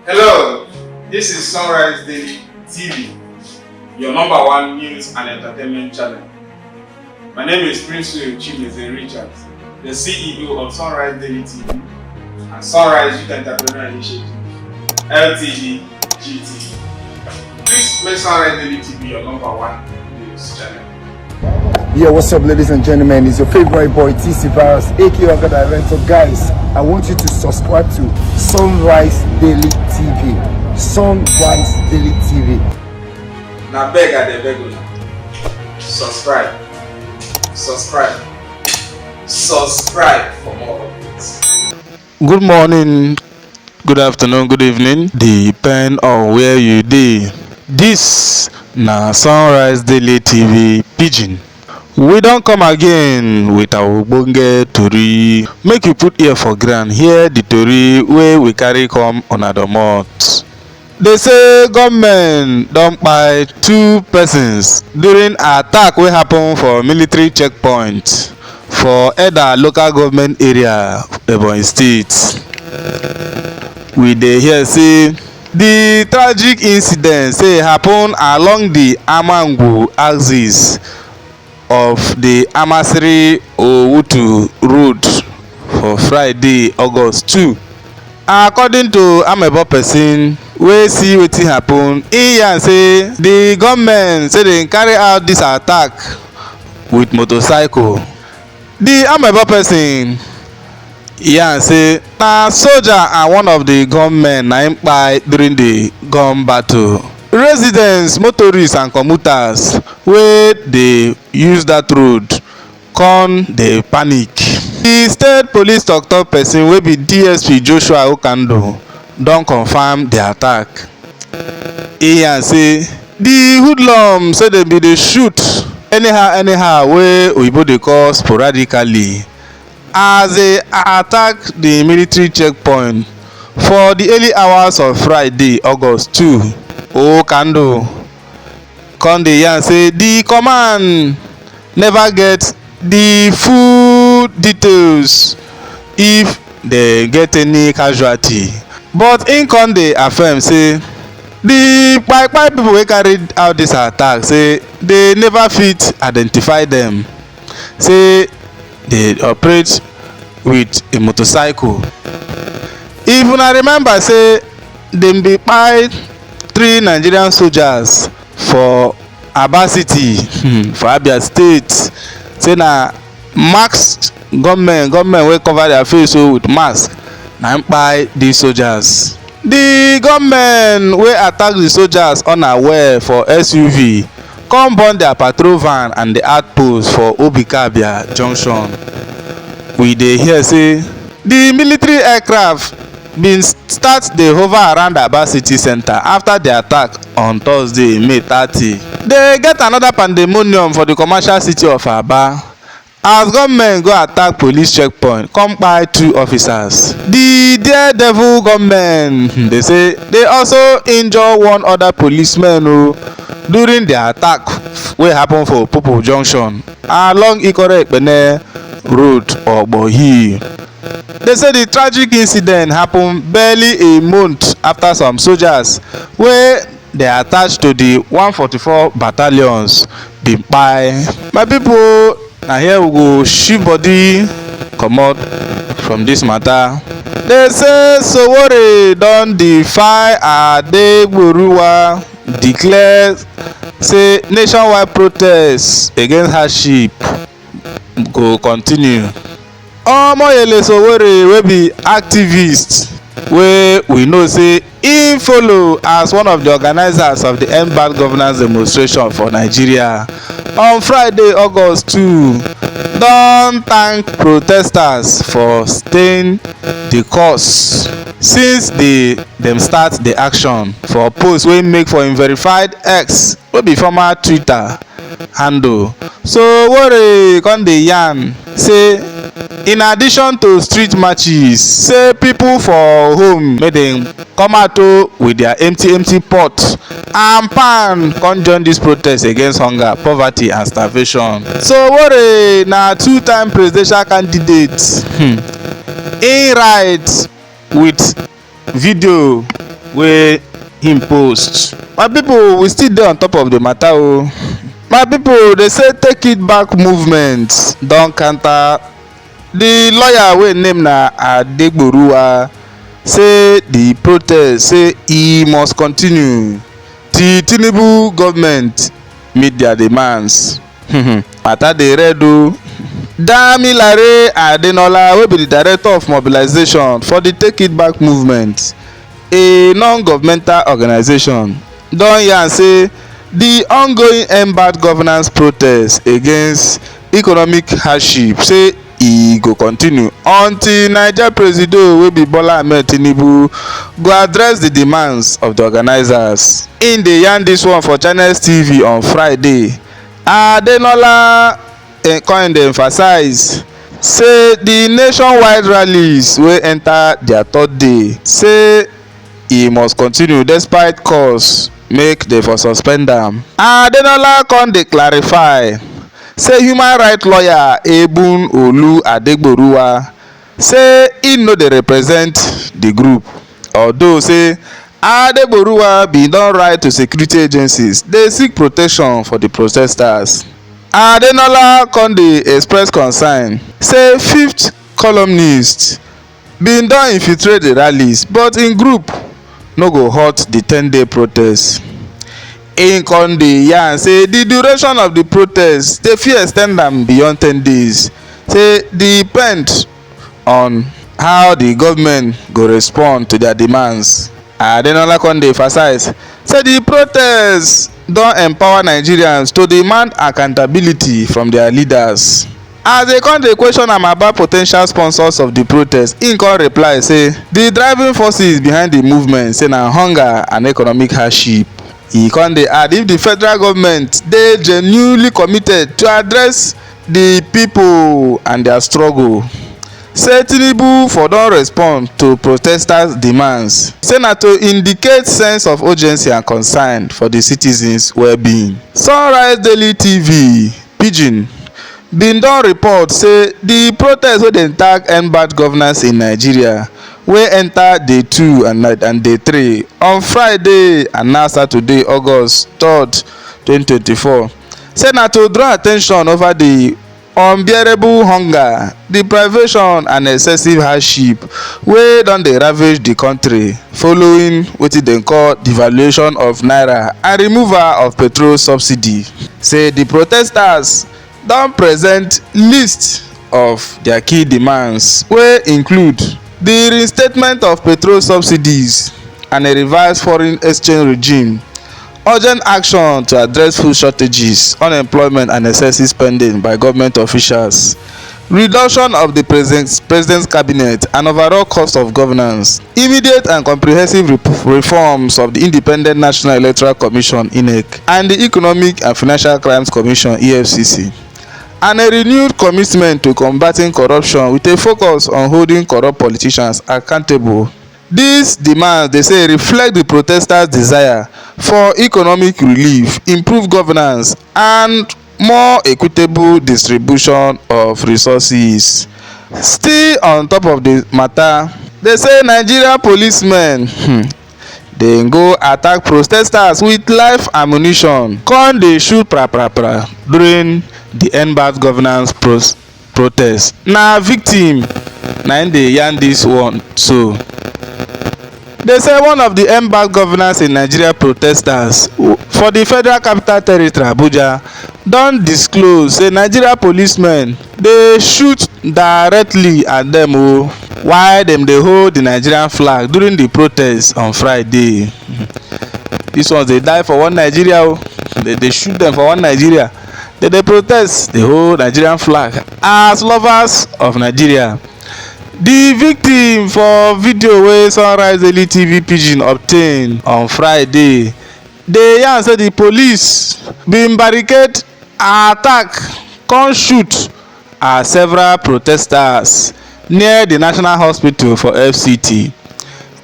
Hello, this is Sunrise Daily TV, your #1 news and entertainment channel. My name is Prince Chimeze Richards, the CEO of Sunrise Daily TV and Sunrise Youth Entrepreneur Initiative, LTD GT. Please make Sunrise Daily TV your #1 news channel. Yeah, what's up, ladies and gentlemen? It's your favorite boy TC Virus, aka Oga Director. Guys, I want you to subscribe to Sunrise Daily TV. Sunrise Daily TV. Now beg at the beg una. Subscribe for more updates. Good morning, good afternoon, good evening, depend on where you dey. This na Sunrise Daily TV Pidgin. We don come again with our ogbonge tori. Make you put ear for ground, hear the tori wey we carry come una domot. They say gunmen don kpai 2 persons during attack wey happen for military checkpoint for Eda local government area, Ebonyi State. We dey hear say the tragic incident say happen along the Amangwu axis of the Amasiri Owutu road for Friday, August 2. According to amebo person wey see wetin happen, e yarn say the gunmen say dem carry out this attack with motorcycle. The amebo person yarn say na soldier and one of the gunmen na im kpai during the gun battle. Residents, motorists and commuters wey dey use that road come dey panic. The state police tok-tok person wey be DSP Joshua Okando don confirm the attack. E yarn say the hoodlums say dem bin dey shoot anyhow wey oyibo dey call sporadically as they attack the military checkpoint for the early hours of Friday, August 2. Okando come dey yarn say the command never get the full details if they get any casualty, but im come dey affirm say the kpai people wey carried out this attack say they never fit identify them, say they operate with a motorcycle. If una remember say dem bin kpai 3 Nigerian soldiers for Aba City for Abia State, say na masked gunmen wey cover their face with mask na im kpai these soldiers. The gunmen wey attack the soldiers unaware for SUV come burn their patrol van and the outpost for Obikabia junction. We dey hear say the military aircraft bin start dey hover around Aba city centre after the attack on Thursday, May 30. They get another pandemonium for the commercial city of Aba as gunmen go attack police checkpoint come kpai 2 officers. The daredevil gunmen dey say they also injure 1 other policeman during the attack wey happen for Opopo junction along Ikore Ipene road, Ogbohi. They say the tragic incident happen barely a month after some soldiers wey dey attached to the 144 battalions bin kpai. My people, na here we go shift body comot from this matter. They say Sowore don defy Adegboruwa, declare say nationwide protest against hardship go continue. Omoyele Sowore wey be activist wey we know say im follow as one of the organisers of the EndBadGovernance demonstration for Nigeria on Friday, August 2, don thank protesters for staying the course since dem start the action for post wey make for im verified X wey be former Twitter handle. Sowore come dey yarn say in addition to street marches, say pipo for home make dem come out with their empty pot and pan come join dis protest against hunger, poverty and starvation. Sowore na two-time presidential candidate. He write with video wey him post. My pipo, we still dey on top of the matter o. My pipo, dey say take it back movement don counter the lawyer wey name na Adegboruwa, say the protest say e must continue till Tinubu government meet their demands. Matter dey red o. Damilare Adenola, wey be the director of mobilization for the Take It Back movement, a non-governmental organization, don yarn say the ongoing EndBadGovernanceProtest against economic hardship say e go continue until Niger Presido wey be Bola Ahmed Tinubu go address the demands of the organizers. In dey yarn dis one for Channels TV on Friday. Adenola come dey emphasize say the nationwide rallies wey enter their third day say e must continue despite calls make dem for suspend am. Adenola come dey clarify say human rights lawyer Ebonyi Adegboruwa say e no dey represent the group, although say Adegboruwa bin don write to security agencies dey seek protection for the protesters. Adenola come dey express concern say fifth columnist bin don infiltrate the rallies but im group no go halt the 10-day protest. Im come dey yarn say the duration of the protest dey fit ex ten d am beyond 10 days, say depend on how the government go respond to their demands. Adenola come dey emphasize say the protest don empower Nigerians to demand accountability from their leaders. As they come dey question am about po ten tial sponsors of the protest, im come reply say the driving forces behind the movement say na hunger and economic hardship. E come dey add if the federal government dey genuinely committed to address the people and their struggle, say Tinubu for don respond to protesters' demands, say na to indicate sense of urgency and concern for the citizens' well-being. Sunrise Daily TV pidgin bin don report say the protest wey dem tag end bad governance in Nigeria wey enter day 2 and day 3 on Friday and now Saturday August 3rd 2024 say na to draw attention over the unbearable hunger, deprivation and excessive hardship wey don dey ravage the country following wetin dem call devaluation of naira and removal of petrol subsidy. Say the protesters don present list of their key demands wey include the reinstatement of petrol subsidies and a revised foreign exchange regime, urgent action to address food shortages, unemployment and excessive spending by government officials, reduction of the president's cabinet and overall cost of governance, immediate and comprehensive reforms of the Independent National Electoral Commission (INEC) and the Economic and Financial Crimes Commission (EFCC), and a renewed commitment to combating corruption with a focus on holding corrupt politicians accountable. These demands, they say, reflect the protesters' desire for economic relief, improved governance, and more equitable distribution of resources. Still on top of the matter, they say Nigeria policemen dem go attack protesters with live ammunition, come dey shoot pra during the end bad governance protest. Na victim na im dey yarn this one. So they say one of the end bad governance in Nigeria protesters for the Federal Capital Territory Abuja don disclose say Nigeria policemen dey shoot directly at dem while dem dey hold the Nigerian flag during the protest on Friday. Dis ones dey die for one Nigeria o. They dey shoot dem for one Nigeria. They dey protest dey hold Nigerian flag as lovers of Nigeria. The victim for video wey Sunrise Daily TV pidgin obtain on Friday dey yarn say the police bin barricade, attack, come shoot are several protesters near the National Hospital for FCT.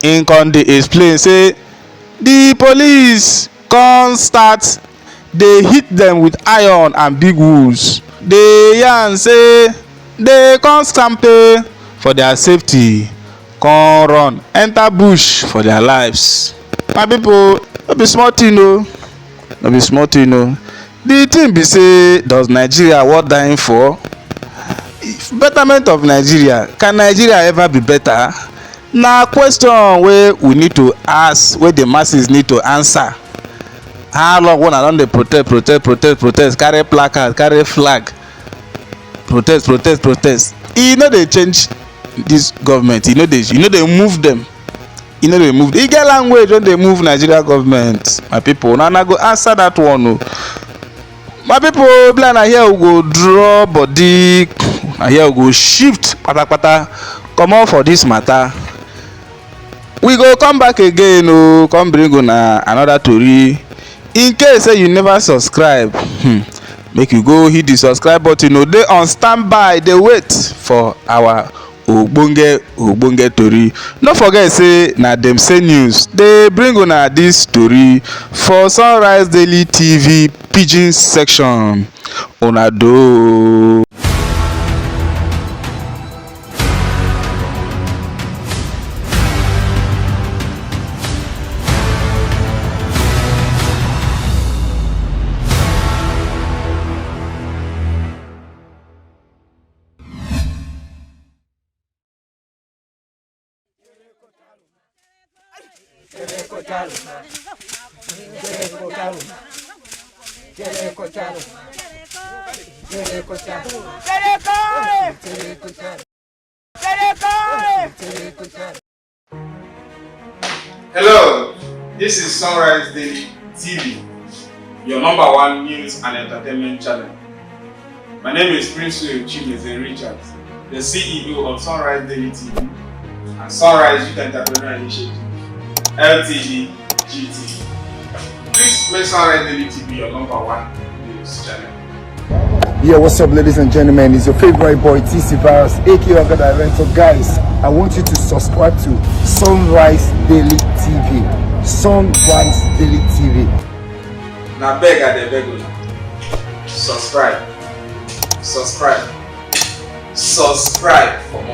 Im con dey explain say the police con start dey hit dem with iron and big woods. Dey yarn say dey con kampe for their safety con run enter bush for their lives. My people, no be small thing o, no be small thing o. The thing be say, does Nigeria worth dying for? Betterment of Nigeria, can Nigeria ever be better? Na question wey we need to ask, wey the masses need to answer. How long una don dey protest, carry placard, carry flag, protest? E no dey change this government, e no dey move them. E no dey move. E get language wey dey move Nigeria government, my people. Now I go answer that one o. My people, be like na here we go draw body, na here we go shift patapata comot for this matter. We go come back again o, come bring una another tori. In case say you never subscribe, make you go hit the subscribe button o. Dey on standby, dey wait for our ogbonge tori. No forget say na dem say news dey bring una this tori for Sunrise Daily TV pidgin section. Una do. Hello, this is Sunrise Daily TV, your number one news and entertainment channel. My name is Prince Chimeze Richards, the CEO of Sunrise Daily TV and Sunrise Youth Entrepreneur Initiative, LTD GT. Please make Sunrise Daily TV your number one news channel. Yeah, what's up, ladies and gentlemen? It's your favorite boy, TC Virus, aka Director. Guys, I want you to subscribe to Sunrise Daily TV. Sunrise Daily TV. Now beg at the beg. Subscribe for more.